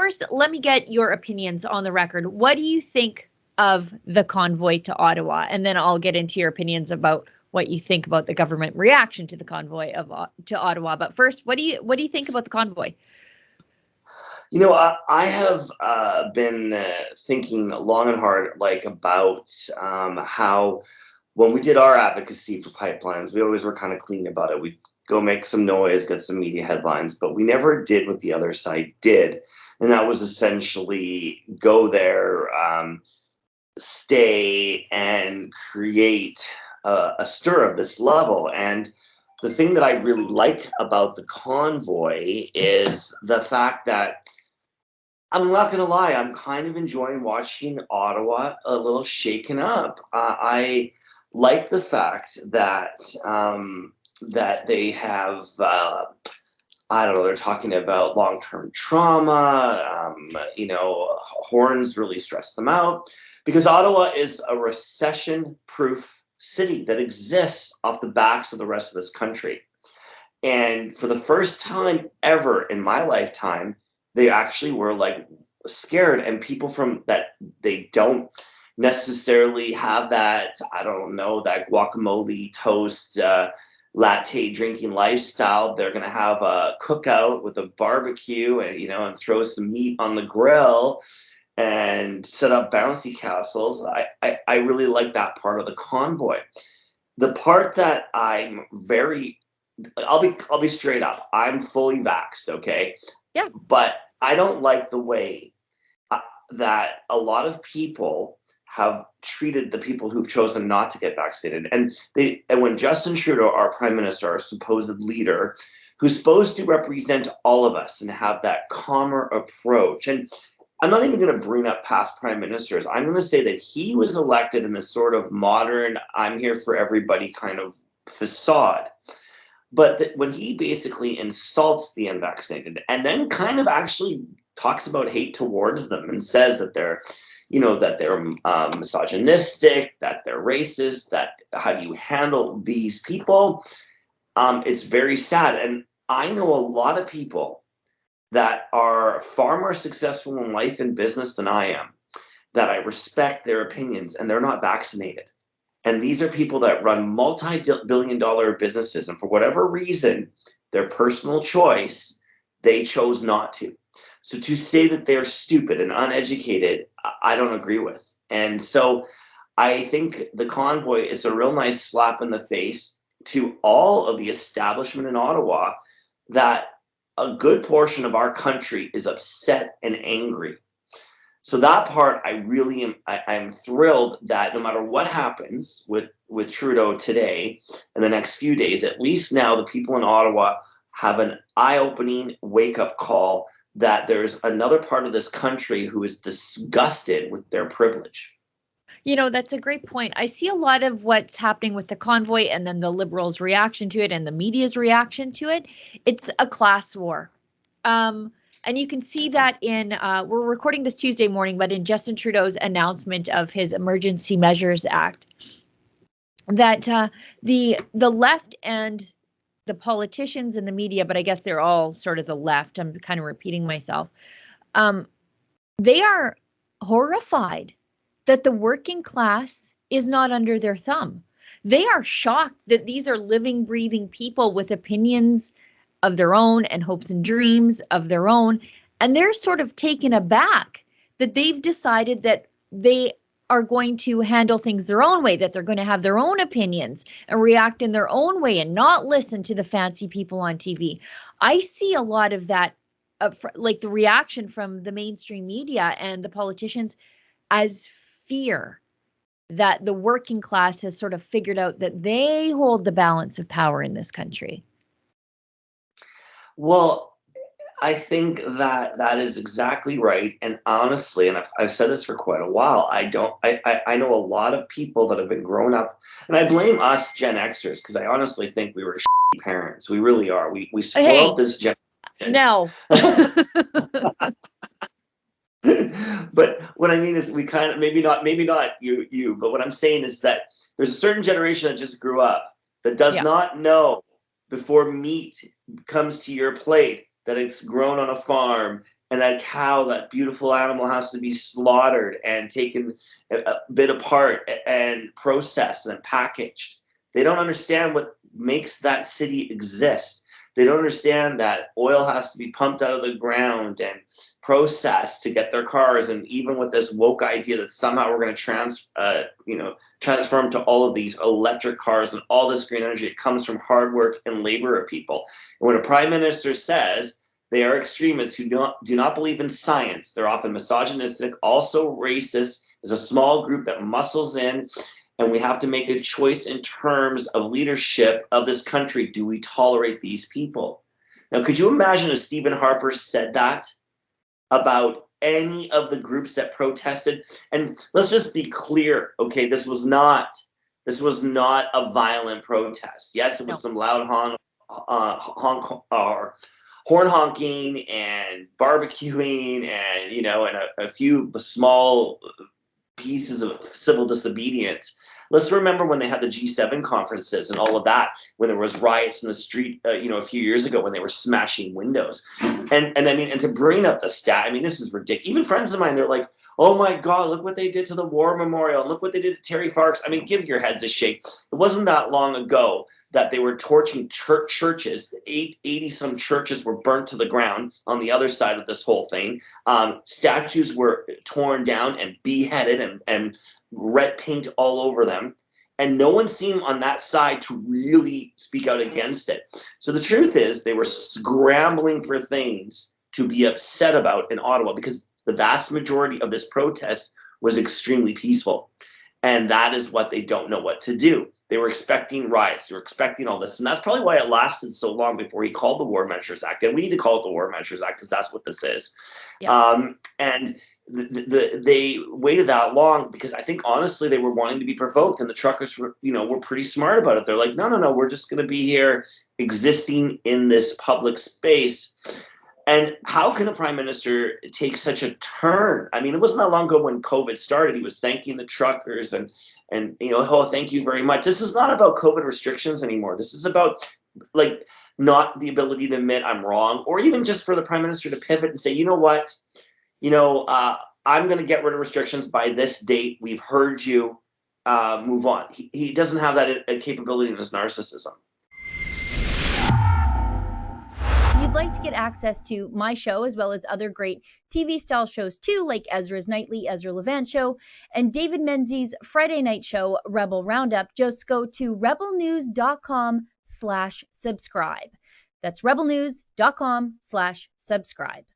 first, let me get your opinions on the record. What do you think of the convoy to Ottawa? And then I'll get into your opinions about what you think about the government reaction to the convoy to Ottawa. But first, what do you think about the convoy? You know, I have been thinking long and hard, like about how when we did our advocacy for pipelines, we always were kind of clean about it. We'd go make some noise, get some media headlines, but we never did what the other side did. And that was essentially go there, stay, and create a stir of this level. And the thing that I really like about the convoy is the fact that I'm not going to lie, I'm kind of enjoying watching Ottawa a little shaken up. I like the fact that that they have, I don't know, they're talking about long-term trauma. Horns really stress them out because Ottawa is a recession-proof city that exists off the backs of the rest of this country. And for the first time ever in my lifetime, they actually were like scared, and people from that, they don't necessarily have that, I don't know, that guacamole toast latte drinking lifestyle. They're going to have a cookout with a barbecue and throw some meat on the grill and set up bouncy castles. I really like that part of the convoy. The part that I'll be straight up. I'm fully vaxxed, okay? Yeah. But I don't like the way that a lot of people have treated the people who've chosen not to get vaccinated. And when Justin Trudeau, our prime minister, our supposed leader, who's supposed to represent all of us and have that calmer approach, and I'm not even going to bring up past prime ministers. I'm going to say that he was elected in this sort of modern, I'm here for everybody kind of facade. But when he basically insults the unvaccinated and then kind of actually talks about hate towards them and says that they're misogynistic, that they're racist, that how do you handle these people? It's very sad. And I know a lot of people that are far more successful in life and business than I am, that I respect their opinions, and they're not vaccinated. And these are people that run multi-billion-dollar businesses. And for whatever reason, their personal choice, they chose not to. So to say that they're stupid and uneducated, I don't agree with. And so I think the convoy is a real nice slap in the face to all of the establishment in Ottawa that a good portion of our country is upset and angry. So that part, I really am. I'm thrilled that no matter what happens with Trudeau today and the next few days, at least now the people in Ottawa have an eye-opening wake-up call that there's another part of this country who is disgusted with their privilege. That's a great point. I see a lot of what's happening with the convoy and then the Liberals' reaction to it and the media's reaction to it. It's a class war. And you can see that in, we're recording this Tuesday morning, but in Justin Trudeau's announcement of his Emergency Measures Act, that the left and the politicians and the media, but I guess they're all sort of the left, I'm kind of repeating myself, they are horrified that the working class is not under their thumb. They are shocked that these are living, breathing people with opinions of their own and hopes and dreams of their own. And they're sort of taken aback that they've decided that they are going to handle things their own way, that they're going to have their own opinions and react in their own way and not listen to the fancy people on TV. I see a lot of that, like the reaction from the mainstream media and the politicians as fear that the working class has sort of figured out that they hold the balance of power in this country. Well, I think that is exactly right. And honestly, and I've said this for quite a while, I know a lot of people that have been grown up, and I blame us Gen Xers because I honestly think we were shitty parents. We really are. We spoiled this generation. No. But what I mean is we kind of, maybe not you, but what I'm saying is that there's a certain generation that just grew up that does not know before meat comes to your plate that it's grown on a farm and that cow, that beautiful animal, has to be slaughtered and taken a bit apart and processed and packaged. They don't understand what makes that city exist. They don't understand that oil has to be pumped out of the ground and processed to get their cars. And even with this woke idea that somehow we're going to transform to all of these electric cars and all this green energy, it comes from hard work and labor of people. And when a prime minister says they are extremists who do not believe in science, they're often misogynistic, also racist. There's a small group that muscles in, and we have to make a choice in terms of leadership of this country. Do we tolerate these people? Now, could you imagine if Stephen Harper said that about any of the groups that protested? And let's just be clear, okay? This was not a violent protest. Yes, it was some loud horn honking and barbecuing, and and a few small pieces of civil disobedience. Let's remember when they had the G7 conferences and all of that, when there was riots in the street, a few years ago, when they were smashing windows. And I mean, and to bring up the stat, I mean, this is ridiculous. Even friends of mine, they're like, oh my God, look what they did to the war memorial. Look what they did to Terry Farks. I mean, give your heads a shake. It wasn't that long ago that they were torching churches. 80 some churches were burnt to the ground on the other side of this whole thing. Statues were torn down and beheaded and red paint all over them. And no one seemed on that side to really speak out against it. So the truth is, they were scrambling for things to be upset about in Ottawa, because the vast majority of this protest was extremely peaceful. And that is what they don't know what to do. They were expecting riots. They were expecting all this. And that's probably why it lasted so long before he called the War Measures Act. And we need to call it the War Measures Act, because that's what this is. Yep. And they waited that long because I think, honestly, they were wanting to be provoked. And the truckers were pretty smart about it. They're like, no, we're just going to be here existing in this public space. And how can a prime minister take such a turn? I mean, it wasn't that long ago when COVID started, he was thanking the truckers and oh, thank you very much. This is not about COVID restrictions anymore. This is about not the ability to admit I'm wrong, or even just for the prime minister to pivot and say, you know what, I'm going to get rid of restrictions by this date. We've heard you. Move on. He doesn't have that capability in his narcissism. If you'd like to get access to my show, as well as other great TV-style shows too, like Ezra's Nightly, Ezra Levant Show, and David Menzies' Friday night show, Rebel Roundup, just go to rebelnews.com/subscribe. That's rebelnews.com/subscribe.